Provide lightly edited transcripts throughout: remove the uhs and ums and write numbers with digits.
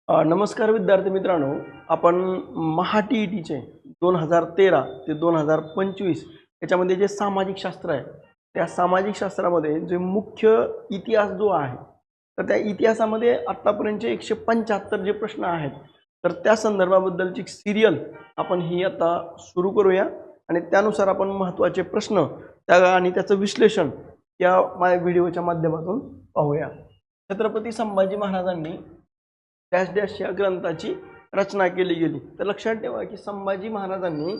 नमस्कार विद्यार्थी मित्रांनो, आपण महा-टी-ई-टीचे 2013 ते 2025 याच्यामध्ये जे सामाजिक शास्त्र आहे, त्या सामाजिक शास्त्रामध्ये जे मुख्य इतिहास जो आहे, तर त्या इतिहासामध्ये आत्तापर्यंतचे 175 जे प्रश्न आहेत, तर त्या संदर्भाबद्दलची सिरियल आपण ही आता सुरू करूया आणि त्यानुसार आपण महत्त्वाचे प्रश्न आणि त्याचं विश्लेषण या व्हिडिओच्या माध्यमातून पाहूया. छत्रपती संभाजी महाराजांनी डॅश डॅश या ग्रंथाची रचना केली गेली. तर लक्षात ठेवा की संभाजी महाराजांनी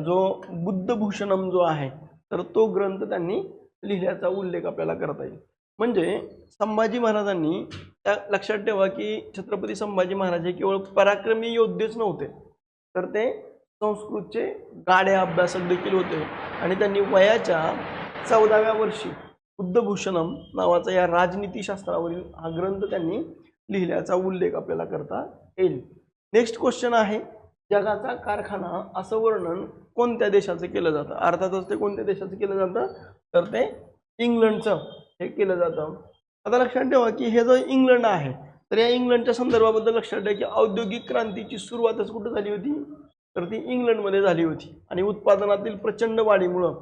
जो बुद्धभूषणम जो आहे, तर तो ग्रंथ त्यांनी लिहिल्याचा उल्लेख आपल्याला करता येईल. म्हणजे संभाजी महाराजांनी लक्षात ठेवा की छत्रपती संभाजी महाराज हे केवळ पराक्रमी योद्धेच नव्हते, तर ते संस्कृतचे गाढे अभ्यासक देखील होते आणि त्यांनी वयाच्या 14व्या वर्षी बुद्धभूषणम नावाचा या राजनीतीशास्त्रावरील हा ग्रंथ त्यांनी लिहिल्याचा उल्लेख आपल्याला करता येईल. नेक्स्ट क्वेश्चन आहे, जगाचा कारखाना असं वर्णन कोणत्या देशाचं केलं जातं? अर्थातच ते कोणत्या देशाचं केलं जातं, तर ते इंग्लंडचं हे केलं जातं. आता लक्षात ठेवा की हे जो इंग्लंड आहे, तर या इंग्लंडच्या संदर्भाबद्दल लक्षात ठेवा की औद्योगिक क्रांतीची सुरुवातच कुठं झाली होती, तर ती इंग्लंडमध्ये झाली होती आणि उत्पादनातील प्रचंड वाढीमुळं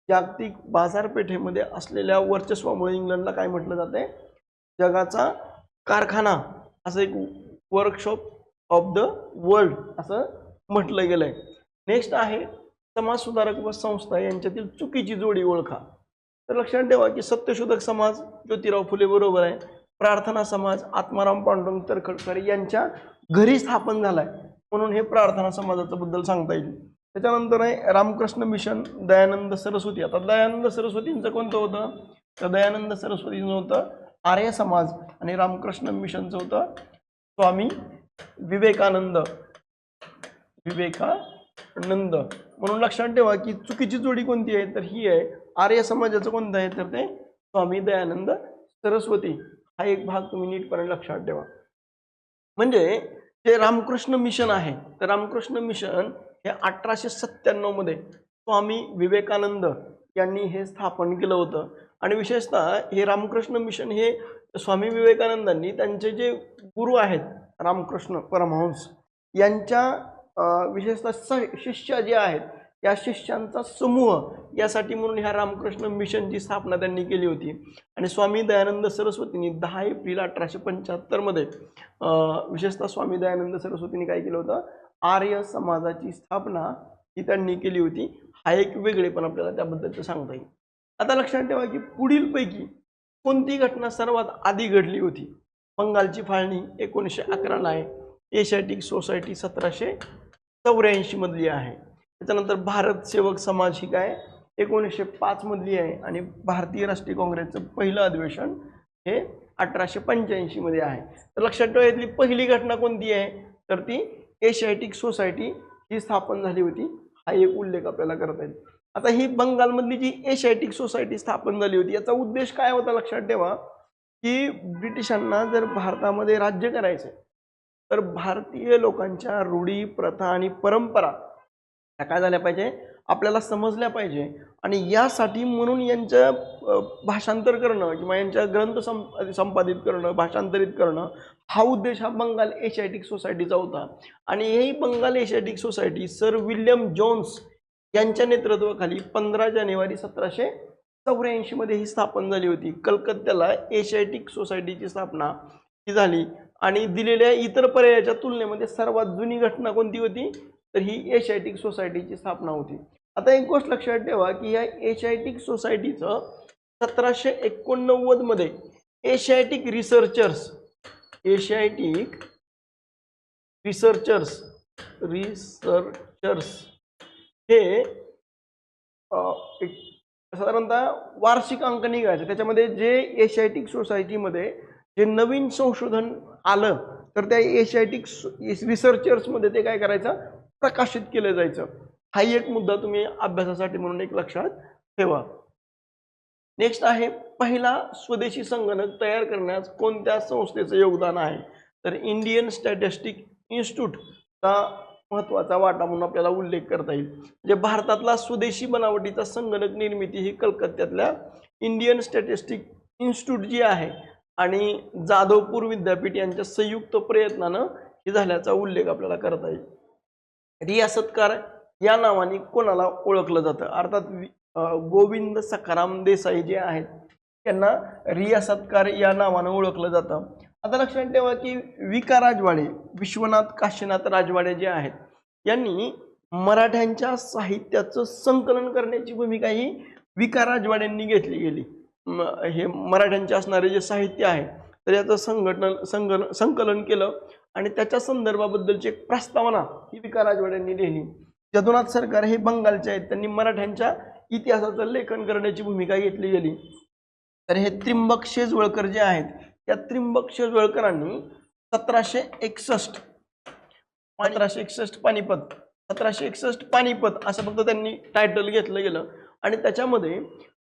जागतिक बाजारपेठेमध्ये असलेल्या वर्चस्वामुळे इंग्लंडला काय म्हटलं जाते, जगाचा कारखाना असं एक वर्कशॉप ऑफ द वर्ल्ड असं म्हटलं गेलंय. नेक्स्ट आहे, समाजसुधारक व संस्था यांच्यातील चुकीची जोडी ओळखा. तर लक्षात ठेवा की सत्यशोधक समाज ज्योतिराव फुले बरोबर आहे, प्रार्थना समाज आत्माराम पांडुरंग तरखडकर यांच्या घरी स्थापन झालाय, म्हणून हे प्रार्थना समाजाच्या बद्दल सांगता येईल. त्याच्यानंतर आहे रामकृष्ण मिशन दयानंद सरस्वती. आता दयानंद सरस्वतींचं कोणतं होतं, तर दयानंद सरस्वतींचं होतं आर्य समाज आणि रामकृष्ण मिशनचं होतं स्वामी विवेकानंद. म्हणून लक्षात ठेवा की चुकीची जोडी कोणती आहे, तर ही आहे आर्य समाजाचं कोणतं आहे, तर ते स्वामी दयानंद सरस्वती. हा एक भाग तुम्ही नीटपणे लक्षात ठेवा. म्हणजे जे रामकृष्ण मिशन आहे, तर रामकृष्ण मिशन हे 1897 मध्ये स्वामी विवेकानंद यांनी हे स्थापन केलं होतं आणि विशेषतः हे रामकृष्ण मिशन हे स्वामी विवेकानंदांनी त्यांचे जे गुरु आहेत रामकृष्ण परमहंस यांच्या विशेषतः शिष्य जे आहेत, या शिष्यांचा समूह यासाठी म्हणून ह्या रामकृष्ण मिशनची स्थापना त्यांनी केली होती. आणि स्वामी दयानंद सरस्वतींनी 10 एप्रिल 1875 मध्ये विशेषतः स्वामी दयानंद सरस्वतींनी काय केलं होतं, आर्य समाजाची स्थापना ही त्यांनी केली होती. हा एक वेगळेपण आपल्याला त्याबद्दलचं सांगता येईल. आता लक्षात ठेवा की पुढील पैकी कोणती घटना सर्वात आधी घडली होती. बंगालची फाळणी 1911ला आहे, एशियाटिक सोसायटी 1784 मधली आहे. त्याच्यानंतर भारत सेवक समाज ही काय 1905 मधली आहे आणि भारतीय राष्ट्रीय काँग्रेसचं पहिलं अधिवेशन हे 1885 मध्ये आहे. तर लक्षात ठेवा इथली पहिली घटना कोणती आहे, तर ती एशियाटिक सोसायटी ही स्थापन झाली होती. हा एक उल्लेख आपल्याला करता येईल. आता ही बंगालमधली जी एशियाटिक सोसायटी स्थापन झाली होती, याचा उद्देश काय होता, लक्षात ठेवा की ब्रिटिशांना जर भारतामध्ये राज्य करायचं तर भारतीय लोकांच्या रूढी प्रथा आणि परंपरा काय झाल्या पाहिजे, आपल्याला समजल्या पाहिजे आणि यासाठी म्हणून यांचं भाषांतर करणं किंवा यांच्या ग्रंथ संपादित करणं, भाषांतरित करणं, हा उद्देश हा बंगाल एशियाटिक सोसायटीचा होता. आणि ही Bengal Asiatic society sir William Jones यांच्या नेतृत्वाखाली 15 जानेवारी 1784 मध्ये ही स्थापन झाली होती. कलकत्त्याला एशियाटिक सोसायटीची स्थापना ही झाली आणि दिलेल्या इतर पर्यायाच्या तुलनेमध्ये सर्वात जुनी घटना कोणती होती, तर ही एशियाटिक सोसायटीची स्थापना होती. आता एक गोष्ट लक्षात ठेवा की या एशियाटिक सोसायटीचं 1789 मध्ये एशियाटिक रिसर्चर्स हे साधारणतः वार्षिक अंक निघायचे. त्याच्यामध्ये जे एशियाटिक सोसायटीमध्ये जे नवीन संशोधन आलं, तर त्या एशियाटिक रिसर्चर्समध्ये ते काय करायचं, प्रकाशित केलं जायचं. हा एक मुद्दा तुम्ही अभ्यासासाठी म्हणून एक लक्षात ठेवा. नेक्स्ट आहे, पहिला स्वदेशी संगणक तयार करण्यास कोणत्या संस्थेचं योगदान आहे, तर इंडियन स्टॅटिस्टिक इन्स्टिट्यूटचा महत्त्वाचा वाटा म्हणून आपल्याला उल्लेख करता येईल. म्हणजे भारतातला स्वदेशी बनावटीचा संगणक निर्मिती ही कलकत्त्यातल्या इंडियन स्टॅटिस्टिक इन्स्टिट्यूट जी आहे आणि जाधवपूर विद्यापीठ यांच्या संयुक्त प्रयत्नानं हे झाल्याचा उल्लेख आपल्याला करता येईल. रियासतकार या नावाने कोणाला ओळखलं जातं? अर्थात गोविंद सखाराम देसाई जे आहेत त्यांना रियासतकार या नावानं ओळखलं जातं. आता लक्षात ठेवा की विका राजवाडे, विश्वनाथ काशीनाथ राजवाडे जे आहेत यांनी मराठ्यांच्या साहित्याचं संकलन करण्याची भूमिका ही विका राजवाड्यांनी घेतली गेली. हे मराठ्यांचे असणारे जे साहित्य आहे तर याचं संकलन केलं आणि त्याच्या संदर्भाबद्दलची एक प्रस्तावना ही विका राजवाड्यांनी लिहिली. यदुनाथ सरकार हे बंगालचे आहेत, त्यांनी मराठ्यांच्या इतिहासाचं लेखन करण्याची भूमिका घेतली गेली. तर हे त्र्यंबक शेजवळकर जे आहेत या त्र्यंबक शेजवळकरांनी 1761 पानिपत असं फक्त त्यांनी टायटल घेतलं गेलं आणि त्याच्यामध्ये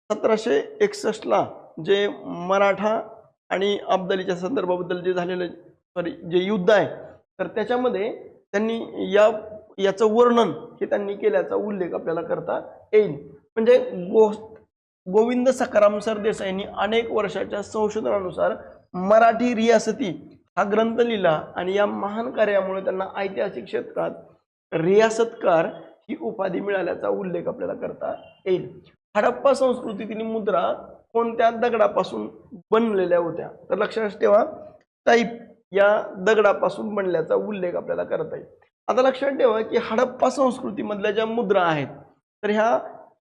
1761ला जे मराठा आणि अब्दालीच्या संदर्भाबद्दल जे झालेलं जे युद्ध आहे तर त्याच्यामध्ये त्यांनी याचं वर्णन हे त्यांनी केल्याचा उल्लेख आपल्याला करता येईल. म्हणजे गोविंद सखाराम सरदेसाईंनी अनेक वर्षाच्या संशोधनानुसार मराठी रियासती हा ग्रंथ लिहिला आणि या महान कार्यामुळे त्यांना ऐतिहासिक क्षेत्रात रियासतकार ही उपाधी मिळाल्याचा उल्लेख आपल्याला करता येईल. हडप्पा संस्कृतीतील मुद्रा कोणत्या दगडापासून बनलेल्या होत्या? तर लक्षात ठेवा टाईप या दगडापासून बनल्याचा उल्लेख आपल्याला करता येईल. आता लक्षात ठेवा की हडप्पा संस्कृतीमधल्या ज्या मुद्रा आहेत तर ह्या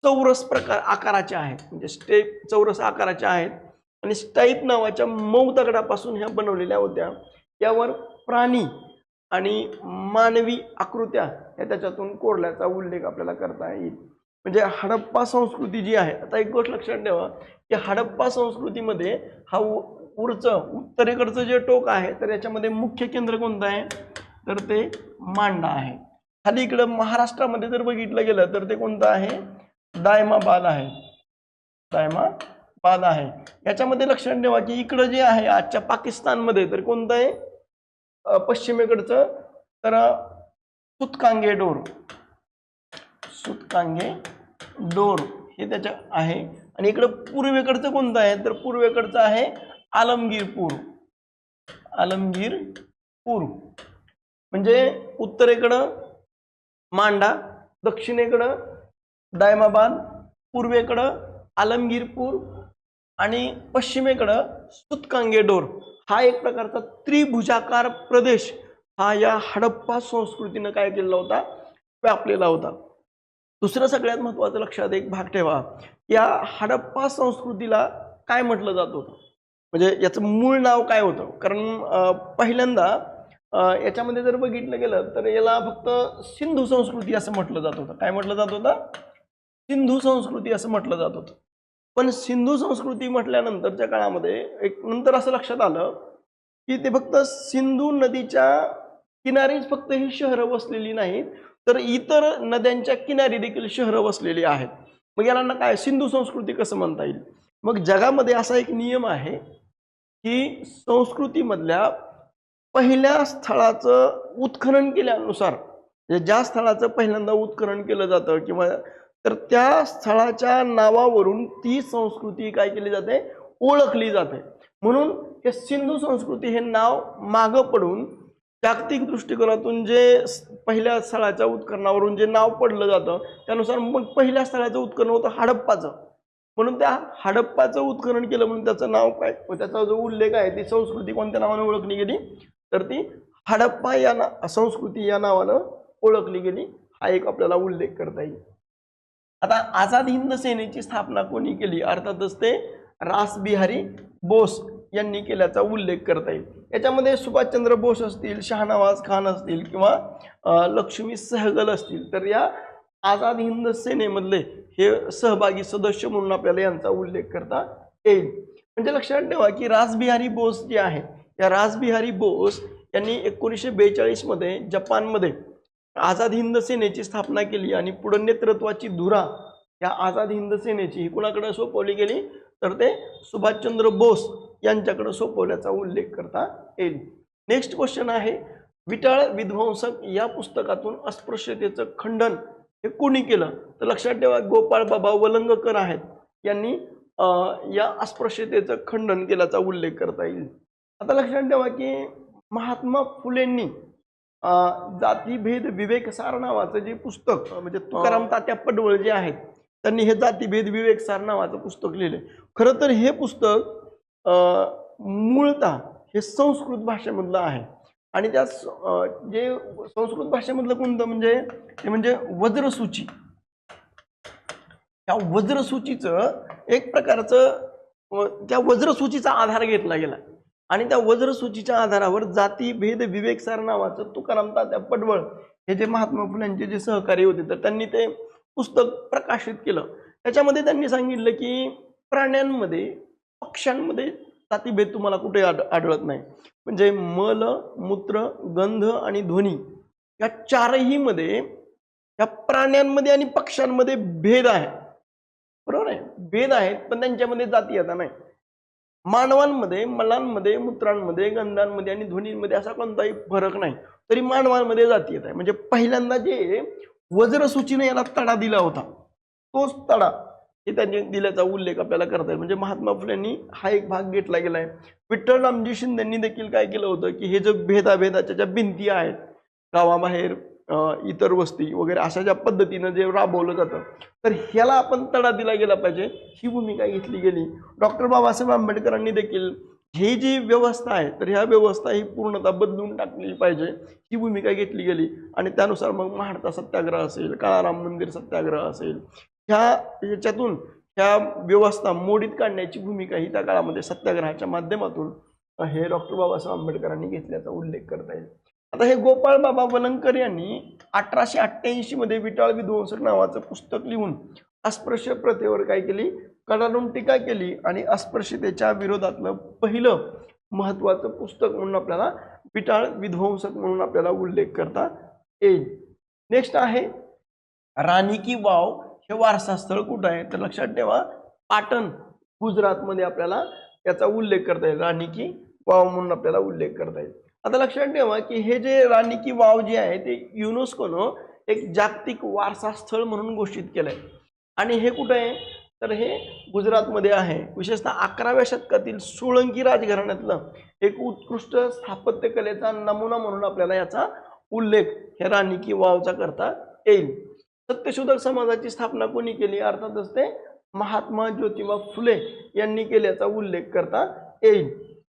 चौरस आकाराच्या आहेत, म्हणजे चौरस आकाराच्या आहेत आणि स्टाईप नावाच्या मऊ दगडापासून ह्या बनवलेल्या होत्या. यावर प्राणी आणि मानवी आकृत्या या त्याच्यातून कोरल्याचा उल्लेख आपल्याला करता येईल. म्हणजे हडप्पा संस्कृती जी आहे, आता एक गोष्ट लक्षात ठेवा की हडप्पा संस्कृतीमध्ये हा उत्तरेकडचं जे टोक आहे तर याच्यामध्ये मुख्य केंद्र कोणतं आहे तर ते मांडा आहे. खाली इकडं महाराष्ट्रामध्ये जर बघितलं गेलं तर ते कोणतं आहे? दायमाबाद आहे. दायमाबाद आहे. याच्यामध्ये लक्षात ठेवा की इकडं जे आहे आजच्या पाकिस्तानमध्ये तर कोणतं आहे? पश्चिमेकडचं तर सुतकांगे डोर हे त्याच्या आहे आणि इकडं पूर्वेकडचं कोणतं आहे तर पूर्वेकडचं आहे आलमगीरपूर. म्हणजे उत्तरेकडं मांडा, दक्षिणेकडं दायमाबाद, पूर्वेकडं आलमगीरपूर आणि पश्चिमेकडं सुतकांगेडोर हा एक प्रकारचा त्रिभुजाकार प्रदेश हा या हडप्पा संस्कृतीनं काय केलेला होता? व्यापलेला होता. दुसरं सगळ्यात महत्त्वाचं लक्षात एक भाग ठेवा, या हडप्पा संस्कृतीला काय म्हटलं जात होतं, म्हणजे याचं मूळ नाव काय होतं? कारण पहिल्यांदा याच्यामध्ये जर बघितलं गेलं तर याला फक्त सिंधू संस्कृती असं म्हटलं जात होतं. काय म्हटलं जात होतं? सिंधू संस्कृती असं म्हटलं जात होतं. पण सिंधू संस्कृती म्हटल्यानंतरच्या काळामध्ये एक नंतर असं लक्षात आलं की ते फक्त सिंधू नदीच्या किनारीच फक्त ही शहरं वसलेली नाहीत तर इतर नद्यांच्या किनारी देखील शहरं वसलेली आहेत. मग याला काय सिंधू संस्कृती कसं म्हणता येईल? मग जगामध्ये असा एक नियम आहे की संस्कृतीमधल्या पहिल्या स्थळाचं उत्खनन केल्यानुसार, ज्या स्थळाचं पहिल्यांदा उत्खनन केलं जातं किंवा तर त्या स्थळाच्या नावावरून ती संस्कृती काय केली जाते? ओळखली जाते. म्हणून हे सिंधू संस्कृती हे नाव मागं पडून जागतिक दृष्टिकोनातून जे पहिल्या स्थळाच्या उत्खननावरून जे नाव पडलं जातं त्यानुसार मग पहिल्या स्थळाचं उत्खनन होतं हडप्पाचं. म्हणून त्या हडप्पाचं उत्खनन केलं म्हणून त्याचं नाव काय, त्याचा जो उल्लेख आहे ती संस्कृती कोणत्या नावाने ओळखली गेली तर ती हडप्पा या संस्कृती या नावानं ओळखली गेली. हा एक आपल्याला उल्लेख करता येईल. आता आझाद हिंद सेनेची स्थापना कोणी केली? अर्थातच ते रासबिहारी बोस यांनी केल्याचा उल्लेख करता येईल. याच्यामध्ये सुभाषचंद्र बोस असतील, शहानवाज खान असतील किंवा लक्ष्मी सहगल असतील तर या आझाद हिंद सेनेमधले हे सहभागी सदस्य म्हणून आपल्याला यांचा उल्लेख करता येईल. म्हणजे लक्षात ठेवा की रासबिहारी बोस जे आहे या रासबिहारी बोस यांनी 1942 मध्ये जपानमध्ये आझाद हिंद सेनेची स्थापना केली आणि पुढे नेतृत्वाची धुरा या आझाद हिंद सेनेची ही कुणाकडे सोपवली गेली तर ते सुभाषचंद्र बोस यांच्याकडे सोपवल्याचा उल्लेख करता येईल. नेक्स्ट क्वेश्चन आहे, विटाळ विध्वंसक या पुस्तकातून अस्पृश्यतेचं खंडन हे कोणी केलं? तर लक्षात ठेवा गोपाळ बाबा वलंगकर आहेत यांनी या अस्पृश्यतेचं खंडन केल्याचा उल्लेख करता येईल. आता लक्षात ठेवा की महात्मा फुलेंनी जातीभेद विवेकसार नावाचं जे पुस्तक म्हणजे तुकाराम तात्या पडवळ जे आहेत त्यांनी हे जातीभेद विवेकसार नावाचं पुस्तक लिहिले. खरं तर हे पुस्तक मूळतः हे संस्कृत भाषेमधलं आहे आणि त्या जे संस्कृत भाषेमधलं कोणतं म्हणजे ते म्हणजे वज्रसूची. त्या वज्रसूचीचं एक प्रकारचं त्या वज्रसूचीचा आधार घेतला गेला आणि त्या वज्रसूचीच्या आधारावर जातीभेद विवेकसार नावाचं तुकाराम तात्या पडवळ हे जे महात्मा फुल्यांचे जे सहकारी होते तर त्यांनी ते पुस्तक प्रकाशित केलं. त्याच्यामध्ये त्यांनी सांगितलं की प्राण्यांमध्ये पक्ष्यांमध्ये जातीभेद तुम्हाला कुठे आढळत नाही. म्हणजे मल मूत्र गंध आणि ध्वनी या चारही मध्ये या प्राण्यांमध्ये आणि पक्ष्यांमध्ये भेद आहे. बरोबर आहे, भेद आहेत पण त्यांच्यामध्ये जातीयता नाही. मानवांमध्ये मलांमध्ये मूत्रांमध्ये गंधांमध्ये आणि ध्वनींमध्ये असा कोणताही फरक नाही, तरी मानवांमध्ये जातीयता आहे. म्हणजे पहिल्यांदा जे वज्रसूचीने याला तडा दिला होता तोच तडा हे त्यांनी दिल्याचा उल्लेख आपल्याला करता येईल. म्हणजे महात्मा फुलेंनी हा एक भाग घेतला गेलाय. विठ्ठल रामजी शिंदेंनी देखील काय केलं होतं की हे जे भेदाभेदाच्या ज्या भिंती आहेत गावाबाहेर इतर वस्ती वगैरे अशा ज्या पद्धतीनं जे राबवलं जातं तर ह्याला आपण तडा दिला गेला पाहिजे ही भूमिका घेतली गेली. डॉक्टर बाबासाहेब आंबेडकरांनी देखील ही जी व्यवस्था आहे तर ह्या व्यवस्था ही पूर्णतः बदलून टाकली पाहिजे ही भूमिका घेतली गेली आणि त्यानुसार मग महाडचा सत्याग्रह असेल, काळाराम मंदिर सत्याग्रह असेल, ह्याच्यातून ह्या व्यवस्था मोडीत काढण्याची भूमिका ही त्या काळामध्ये सत्याग्रहाच्या माध्यमातून हे डॉक्टर बाबासाहेब आंबेडकरांनी घेतल्याचा उल्लेख करता येईल. आता हे गोपाळ बाबा वलंकर यांनी 1888 मध्ये विटाळ विध्वंसक नावाचं पुस्तक लिहून अस्पृश्य प्रथेवर काय केली, कडाडून टीका केली आणि अस्पृश्यतेच्या विरोधातलं पहिलं महत्वाचं पुस्तक म्हणून आपल्याला विटाळ विध्वंसक म्हणून आपल्याला उल्लेख करता येईल. नेक्स्ट आहे राणी की वाव. हे वारसा स्थळ कुठं आहे तर लक्षात ठेवा पाटण गुजरातमध्ये आपल्याला याचा उल्लेख करता येईल. राणी की वाव म्हणून आपल्याला उल्लेख करता येईल. आता लक्षात ठेवा की हे जे राणी की वाव जे आहे ते युनेस्कोनं एक जागतिक वारसा स्थळ म्हणून घोषित केलंय आणि हे कुठं आहे तर हे गुजरातमध्ये आहे. विशेषतः 11व्या शतकातील सोळंकी राजघराण्यातलं एक उत्कृष्ट स्थापत्य कलेचा नमुना म्हणून आपल्याला याचा उल्लेख हे राणी की वावचा करता येईल. सत्यशोधक समाजाची स्थापना कोणी केली अर्थातच ते महात्मा ज्योतिबा फुले यांनी केल्याचा उल्लेख करता येईल.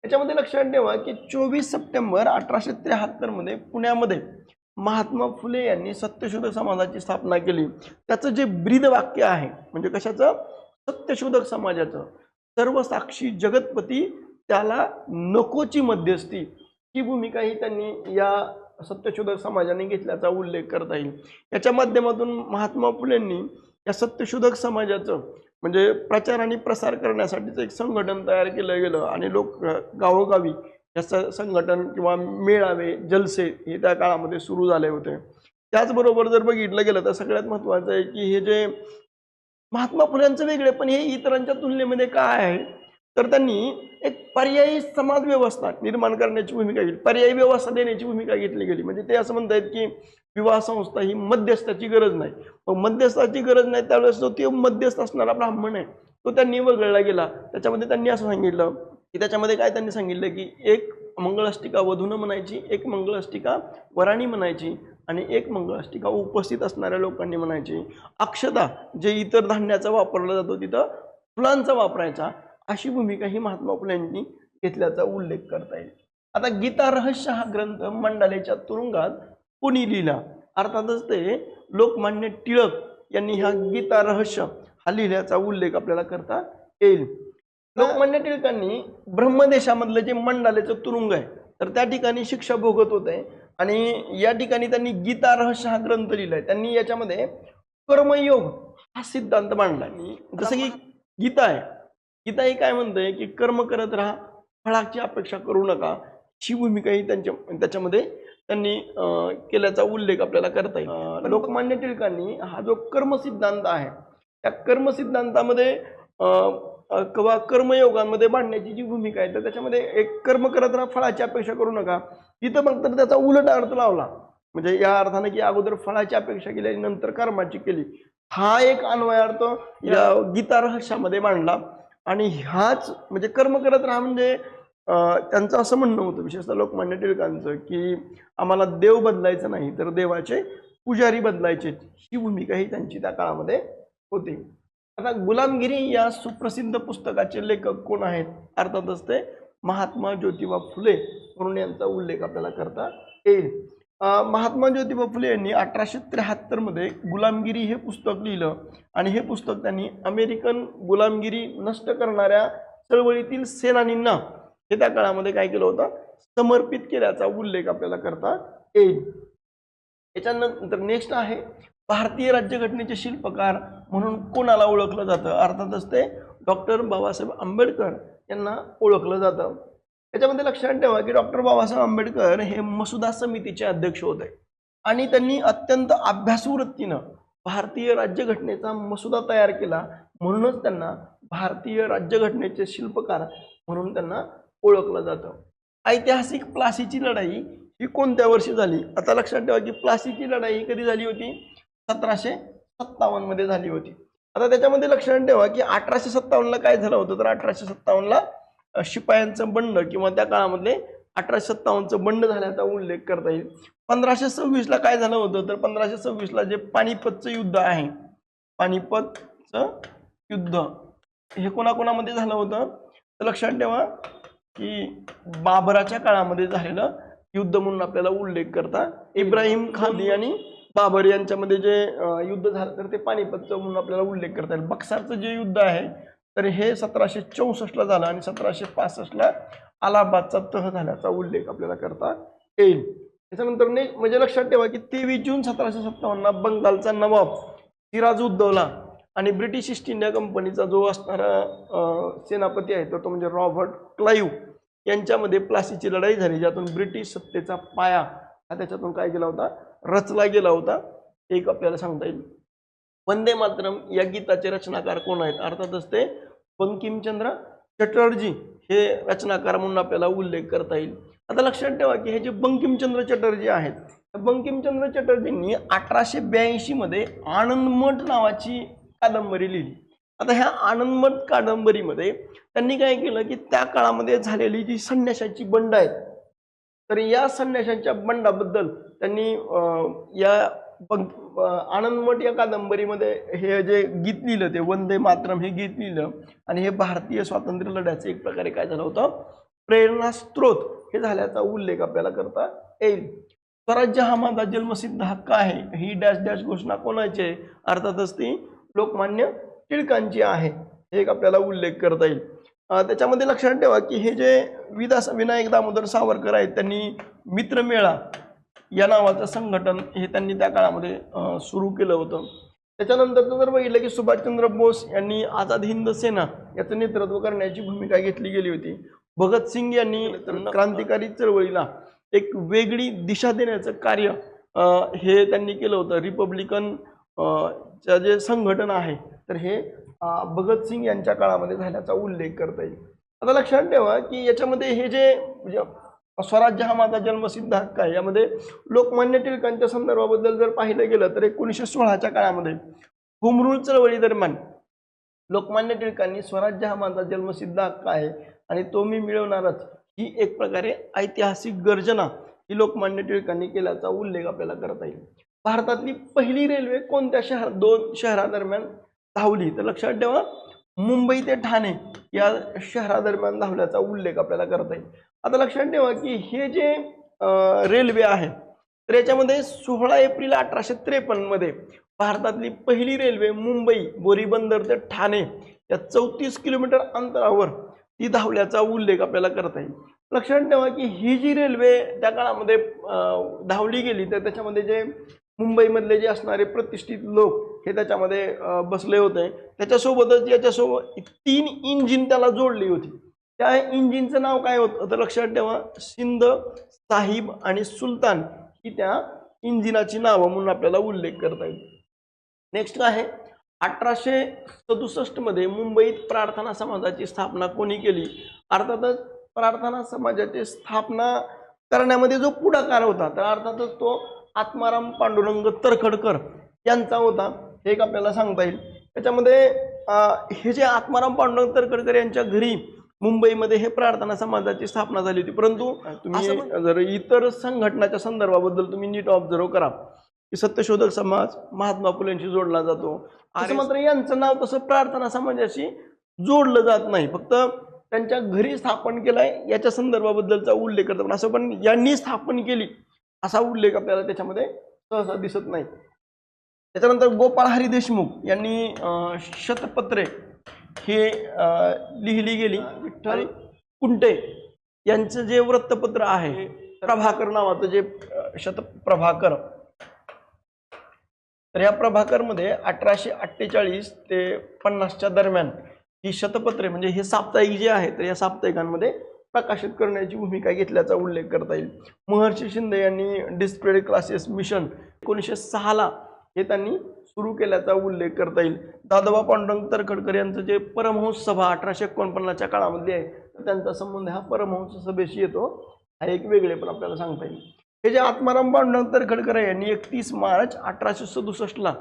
याच्यामध्ये लक्षात ठेवा की 24 सप्टेंबर 1873 मध्ये पुण्यामध्ये महात्मा फुले यांनी सत्यशोधक समाजाची स्थापना केली. त्याचं जे ब्रीद वाक्य आहे म्हणजे कशाचं सत्यशोधक समाजाचं सर्वसाक्षी जगतपती त्याला नकोची मध्यस्थी ही भूमिका ही त्यांनी या सत्यशोधक समाजाने घेतल्याचा उल्लेख करता येईल. याच्या माध्यमातून महात्मा फुलेंनी या सत्यशोधक समाजाचं म्हणजे प्रचार आणि प्रसार करण्यासाठीच एक संघटन तयार केलं गेलं आणि लोक गावोगावी या संघटन किंवा मेळावे जलसे हे त्या काळामध्ये सुरू झाले होते. त्याचबरोबर जर बघितलं गेलं तर सगळ्यात महत्त्वाचं आहे की हे जे महात्मा फुल्यांचं वेगळे पण हे इतरांच्या तुलनेमध्ये काय आहे तर त्यांनी एक पर्यायी समाज व्यवस्था निर्माण करण्याची भूमिका घेतली, पर्यायी व्यवस्था देण्याची भूमिका घेतली गेली. म्हणजे ते असं म्हणतात की विवाह संस्था ही मध्यस्थाची गरज नाही. मग मध्यस्थाची गरज नाही त्यावेळेस जो ते मध्यस्थ असणारा ब्राह्मण आहे तो त्यांनी वगळला गेला. त्याच्यामध्ये त्यांनी असं सांगितलं की त्याच्यामध्ये काय त्यांनी सांगितलं की एक मंगळाष्टिका वधूनं म्हणायची, एक मंगळाष्टिका वराणी म्हणायची आणि एक मंगळाष्टिका उपस्थित असणाऱ्या लोकांनी म्हणायची. अक्षता जे इतर धान्याचा वापरला जातो तिथं फुलांचा वापरायचा अशी भूमिका ही महात्मा फुल्यांनी घेतल्याचा उल्लेख करता येईल. आता गीता रहस्य हा ग्रंथ मंडालेच्या तुरुंगात कोणी लिहिला अर्थातच ते लोकमान्य टिळक यांनी हा गीता रहस्य हा लिहिल्याचा उल्लेख आपल्याला करता येईल. लोकमान्य टिळकांनी ब्रह्मदेशामधलं जे मंडालेचं तुरुंग आहे तर त्या ठिकाणी शिक्षा भोगत होते आणि या ठिकाणी त्यांनी गीता रहस्य हा ग्रंथ लिहिलाय. त्यांनी याच्यामध्ये कर्मयोग हा सिद्धांत मांडला. जसं की गीता आहे, गीता ही काय म्हणते की कर्म करत राहा, फळाची अपेक्षा करू नका ही भूमिका ही त्याच्यामध्ये त्यांनी केल्याचा उल्लेख आपल्याला करता येईल. लोकमान्य टिळकांनी हा जो कर्म सिद्धांत आहे त्या कर्म सिद्धांतामध्ये किंवा कर्मयोगांमध्ये मांडण्याची जी भूमिका आहे तर त्याच्यामध्ये एक कर्म करत राहा फळाची अपेक्षा करू नका तिथं मग तर त्याचा उलट अर्थ लावला. म्हणजे या अर्थाने की अगोदर फळाची अपेक्षा केली आणि नंतर कर्माची केली हा एक अन्वयार्थ या गीता रहस्यामध्ये मांडला. आणि ह्याच म्हणजे कर्म करत राहा म्हणजे त्यांचं असं म्हणणं होतं विशेषतः लोकमान्य टिळकांचं की आम्हाला देव बदलायचं नाही तर देवाचे पुजारी बदलायचे, ही भूमिका ही त्यांची त्या काळामध्ये होती. आता गुलामगिरी या सुप्रसिद्ध पुस्तकाचे लेखक कोण आहेत? अर्थातच ते महात्मा ज्योतिबा फुले म्हणून यांचा उल्लेख आपल्याला करता येईल. महात्मा ज्योतिबा फुले यांनी 1873 मध्ये गुलामगिरी हे पुस्तक लिहिलं आणि हे पुस्तक त्यांनी अमेरिकन गुलामगिरी नष्ट करणाऱ्या चळवळीतील सेनानींना हे त्या काळामध्ये काय केलं होतं, समर्पित केल्याचा उल्लेख आपल्याला करता येईल. याच्यानंतर नेक्स्ट आहे भारतीय राज्यघटनेचे शिल्पकार म्हणून कोणाला ओळखलं जातं? अर्थातच ते डॉक्टर बाबासाहेब आंबेडकर यांना ओळखलं जातं. याच्यामध्ये लक्षात ठेवा की डॉक्टर बाबासाहेब आंबेडकर हे मसुदा समितीचे अध्यक्ष होते आणि त्यांनी अत्यंत अभ्यासू वृत्तीनं भारतीय राज्यघटनेचा मसुदा तयार केला, म्हणूनच त्यांना भारतीय राज्यघटनेचे शिल्पकार म्हणून त्यांना ओळखलं जातं. ऐतिहासिक प्लासीची लढाई ही कोणत्या वर्षी झाली? आता लक्षात ठेवा की प्लासीची लढाई ही कधी झाली होती? 1757 मध्ये झाली होती. आता त्याच्यामध्ये लक्षात ठेवा की 1857 ला काय झालं होतं, तर 1857 ला शिपायांचं बंड किंवा त्या काळामध्ये 1857चं बंड झाल्याचा उल्लेख करता येईल. 1526 ला काय झालं होतं, तर 1526 ला जे पानिपतचं युद्ध आहे, पानिपतचं युद्ध हे कोणाकोणामध्ये झालं होतं, तर लक्षात ठेवा की बाबराच्या काळामध्ये झालेलं युद्ध म्हणून आपल्याला उल्लेख करता. इब्राहिम खानी आणि बाबर यांच्यामध्ये जे युद्ध झालं तर ते पानिपतचं म्हणून आपल्याला उल्लेख करता येईल. बक्सारचं जे युद्ध आहे तर हे 1764 ला झालं आणि 1765 ला अलाहाबादचा तह झाल्याचा उल्लेख आपल्याला करता येईल. त्याच्यानंतर म्हणजे लक्षात ठेवा की 23 जून 1757 ला बंगालचा नवाब सिराजुद्दौला आणि ब्रिटिश ईस्ट इंडिया कंपनीचा जो असणारा सेनापती आहे तो म्हणजे रॉबर्ट क्लाइव्ह यांच्यामध्ये प्लासीची लढाई झाली, ज्यातून ब्रिटिश सत्तेचा पाया हा त्याच्यातून काय गेला होता, रचला गेला होता. एक आपल्याला सांगता येईल. वंदे मातरम या गीताचे रचनाकार कोण आहेत? अर्थातच ते बंकिमचंद्र चटर्जी हे रचनाकार म्हणून आपल्याला उल्लेख करता येईल. आता लक्षात ठेवा की हे जे बंकिमचंद्र चटर्जी आहेत, बंकिमचंद्र चटर्जींनी 1882 मध्ये आनंदमठ नावाची कादंबरी लिहिली. आता ह्या आनंदमठ कादंबरीमध्ये त्यांनी काय केलं की त्या काळामध्ये झालेली जी संन्याशाची बंड आहेत तर या संन्याशांच्या बंडाबद्दल त्यांनी या आनंदमठ या कादंबरीमध्ये हे जे गीत लिहिलं ते वंदे मातरम हे गीत लिहिलं आणि हे भारतीय स्वातंत्र्य लढ्याचे एक प्रकारे काय झालं होतं, प्रेरणास्त्रोत हे झाल्याचा उल्लेख आपल्याला करता येईल. स्वराज्य हा माझा जन्मसिद्ध हक्क आहे ही डॅश डॅश घोषणा कोणाची आहे? अर्थातच ती लोकमान्य टिळकांची आहे, हे एक आपल्याला उल्लेख करता येईल. त्याच्यामध्ये लक्षात ठेवा की हे जे विनायक दामोदर सावरकर आहेत त्यांनी मित्रमेळा या नावाचं संघटन हे त्यांनी त्या काळामध्ये सुरू केलं होतं. त्याच्यानंतर जर बघितलं की सुभाषचंद्र बोस यांनी आझाद हिंद सेना याचं नेतृत्व करण्याची भूमिका घेतली गेली होती. भगतसिंग यांनी क्रांतिकारी चळवळीला एक वेगळी दिशा देण्याचं कार्य हे त्यांनी केलं होतं. रिपब्लिकन जे संघटन आहे तर हे भगतसिंग यांच्या काळामध्ये झाल्याचा उल्लेख करता येईल. आता लक्षात ठेवा की याच्यामध्ये हे जे स्वराज्य हा माझा जन्मसिद्ध हक्क आहे यामध्ये लोकमान्य टिळकांच्या संदर्भाबद्दल जर पाहिलं गेलं तर 1916च्या काळामध्ये होम रूल चळवळी दरम्यान लोकमान्य टिळकांनी स्वराज्य हा माझा जन्मसिद्ध हक्क आहे आणि तो मी मिळवणारच ही एक प्रकारे ऐतिहासिक गर्जना ही लोकमान्य टिळकांनी केल्याचा उल्लेख आपल्याला करता येईल. भारतातली पहिली रेल्वे कोणत्या दोन शहरादरम्यान धावली? तर लक्षात ठेवा मुंबई ते ठाणे या शहरादरम्यान धावल्याचा उल्लेख आपल्याला करता येईल. आता लक्षात ठेवा की हे जे रेल्वे आहे तर याच्यामध्ये 16 एप्रिल 1853 मध्ये भारतातली पहिली रेल्वे मुंबई बोरीबंदर ते ठाणे या 34 किलोमीटर अंतरावर ती धावल्याचा उल्लेख आपल्याला करता येईल. लक्षात ठेवा की ही जी रेल्वे त्या काळामध्ये धावली गेली तर त्याच्यामध्ये जे मुंबईमधले जे असणारे प्रतिष्ठित लोक हे त्याच्यामध्ये बसले होते. त्याच्यासोबतच याच्यासोबत 3 इंजिन त्याला जोडली होती. त्या इंजिनचं नाव काय होतं तर लक्षात ठेवा सिंध, साहिब आणि सुलतान ही त्या इंजिनाची नावं म्हणून आपल्याला उल्लेख करता येईल. नेक्स्ट आहे 1867 मध्ये मुंबईत प्रार्थना समाजाची स्थापना कोणी केली? अर्थातच प्रार्थना समाजाची स्थापना करण्यामध्ये जो पुढाकार होता तर अर्थातच तो आत्माराम पांडुरंग तरखडकर यांचा होता, हे एक आपल्याला सांगता येईल. त्याच्यामध्ये हे जे आत्माराम पांडुरंग तरखडकर यांच्या घरी मुंबईमध्ये हे प्रार्थना समाजाची स्थापना झाली होती, परंतु तुम्ही जर इतर संघटनाच्या संदर्भाबद्दल तुम्ही नीट ऑब्झर्व करा की सत्यशोधक समाज महात्मा फुलेंशी जोडला जातो, असं मात्र यांचं नाव तसं प्रार्थना समाजाशी जोडलं जात नाही, फक्त त्यांच्या घरी स्थापन केलंय याच्या संदर्भाबद्दलचा उल्लेख करतो, पण असं पण यांनी स्थापन केली असा उल्लेख आपल्याला त्याच्यामध्ये सहसा दिसत नाही. त्याच्यानंतर गोपाळ हरी देशमुख यांनी शतपत्रे हे लिहिली गेली. विठ्ठल कुंटे यांचं जे वृत्तपत्र आहे प्रभाकर नावाचं जे शतप्रभाकर, तर या प्रभाकरमध्ये 1848 ते 50च्या दरम्यान ही शतपत्रे म्हणजे हे साप्ताहिक जे आहे तर या साप्ताहिकांमध्ये प्रकाशित करण्याची भूमिका घेतल्याचा उल्लेख करता येईल. महर्षी शिंदे यांनी डिस्प्लेड क्लासेस मिशन 1906 हे त्यांनी सुरू केल्याचा उल्लेख करता येईल. दादोबा पांडुरंग तरखडकर यांचं जे परमहंस सभा 1849च्या काळामध्ये आहे तर त्यांचा संबंध हा परमहंस सभेशी येतो, हा एक वेगळे पण आपल्याला सांगता येईल. हे जे आत्माराम पांडुरंग तरखडकर यांनी 31 मार्च 1867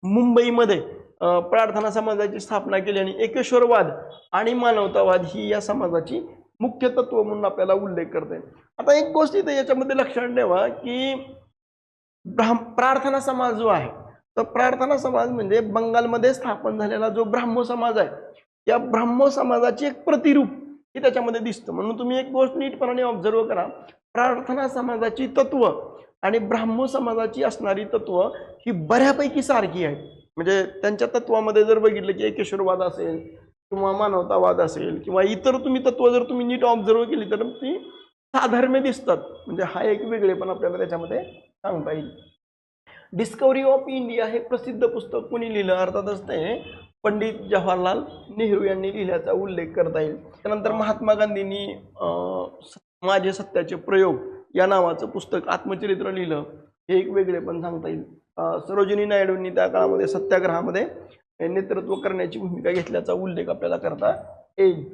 मुंबईमध्ये प्रार्थना समाजाची स्थापना केली आणि एकेश्वरवाद आणि मानवतावाद ही या समाजाची मुख्य तत्व म्हणून आपल्याला उल्लेख करता येईल. आता एक गोष्ट इथे याच्यामध्ये लक्षात ठेवा की प्रार्थना समाज जो आहे तर प्रार्थना समाज म्हणजे बंगालमध्ये स्थापन झालेला जो ब्राह्मो समाज आहे, या ब्राह्मो समाजाची एक प्रतिरूप हे त्याच्यामध्ये दिसतं. म्हणून तुम्ही एक गोष्ट नीटपणाने ऑब्झर्व करा, प्रार्थना समाजाची तत्व आणि ब्राह्मो समाजाची असणारी तत्व ही बऱ्यापैकी सारखी आहेत. म्हणजे त्यांच्या तत्वामध्ये जर बघितलं की एकेश्वरवाद असेल किंवा मानवतावाद असेल किंवा इतर तुम्ही तत्व जर तुम्ही नीट ऑब्झर्व केली तर ती साधर्म्य दिसतात. म्हणजे हा एक वेगळेपण आपल्याला त्याच्यामध्ये सांगता येईल. डिस्कवरी ऑफ इंडिया हे प्रसिद्ध पुस्तक कोणी लिहिलं, अर्थातच ते पंडित जवाहरलाल नेहरू यांनी लिहिल्याचा उल्लेख करता येईल. त्यानंतर महात्मा गांधींनी माझे सत्याचे प्रयोग या नावाचं पुस्तक आत्मचरित्र लिहिलं, हे एक वेगळे पण सांगता येईल. सरोजिनी नायडूंनी त्या काळामध्ये सत्याग्रहामध्ये नेतृत्व करण्याची भूमिका घेतल्याचा उल्लेख आपल्याला करता येईल.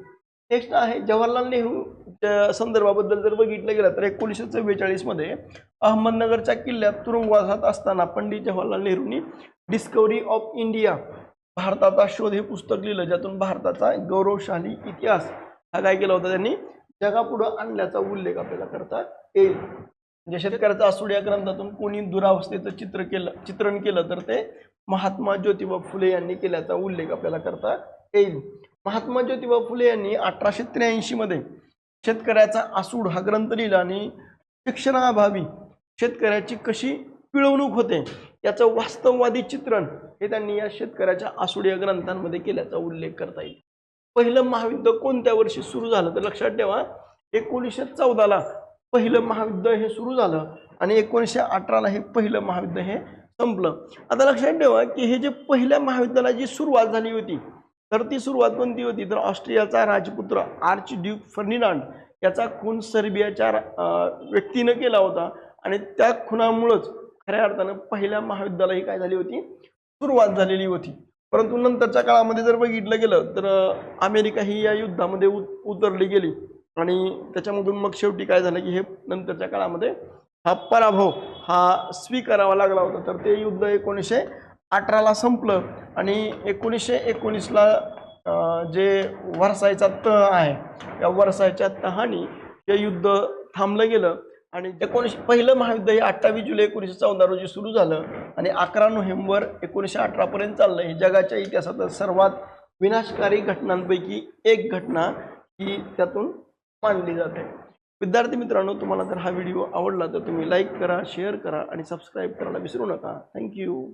नेक्स्ट आहे जवाहरलाल नेहरूच्या संदर्भाबद्दल जर बघितलं गेलं तर 1944 मध्ये अहमदनगरच्या किल्ल्यात तुरुंगवासात असताना पंडित जवाहरलाल नेहरूंनी डिस्कवरी ऑफ इंडिया भारताचा शोध हे पुस्तक लिहिलं, ज्यातून भारताचा गौरवशाली इतिहास हा काय केला होता त्यांनी जगापुढं आणल्याचा उल्लेख आपल्याला करता येईल. म्हणजे शेतकऱ्याचा आसूड या ग्रंथातून कोणी दुरावस्थेचं चित्रण केलं तर ते महात्मा ज्योतिबा फुले यांनी केल्याचा उल्लेख आपल्याला करता येईल. महात्मा ज्योतिबा फुले यांनी 1883 मध्ये शेतकऱ्याचा आसूड हा ग्रंथ लिहिला आणि शिक्षणाअभावी शेतकऱ्याची कशी पिळवणूक होते याचं वास्तववादी चित्रण हे त्यांनी या शेतकऱ्याच्या आसूड या ग्रंथांमध्ये केल्याचा उल्लेख करता येईल. पहिलं महायुद्ध कोणत्या वर्षी सुरू झालं तर लक्षात ठेवा 1914ला पहिलं महायुद्ध हे सुरू झालं आणि 1918ला हे पहिलं महायुद्ध हे संपलं. आता लक्षात ठेवा की हे जे पहिल्या महायुद्धाला जी सुरुवात झाली होती तर ती सुरुवात कोणती होती तर ऑस्ट्रियाचा राजपुत्र आर्च ड्यूक फर्डिनांड याचा खून सर्बियाच्या व्यक्तीनं केला होता आणि त्या खुनामुळेच खऱ्या अर्थानं पहिल्या महायुद्धाला ही काय झाली होती सुरुवात झालेली होती. परंतु नंतरच्या काळामध्ये जर बघितलं गेलं तर अमेरिका ही या युद्धामध्ये उतरली गेली आणि त्याच्यामधून मग शेवटी काय झालं की हे नंतरच्या काळामध्ये हा पराभव हा स्वीकारावा लागला होता. तर ते युद्ध 1918ला संपलं आणि 1919ला जे वर्सायचा तह आहे या वर्सायच्या तहाने हे युद्ध थांबलं गेलं आणि पहिलं महायुद्ध हे 28 जुलै 1914 रोजी सुरू झालं आणि 11 नोव्हेंबर 1918 पर्यंत चाललं. हे जगाच्या इतिहासात सर्वात विनाशकारी घटनांपैकी एक घटना ही त्यातून मानली जाते. विद्यार्थी मित्रांनो, तुम्हाला जर हा व्हिडिओ आवडला तर तुम्ही लाईक करा, शेअर करा आणि सबस्क्राईब करायला विसरू नका. थँक्यू.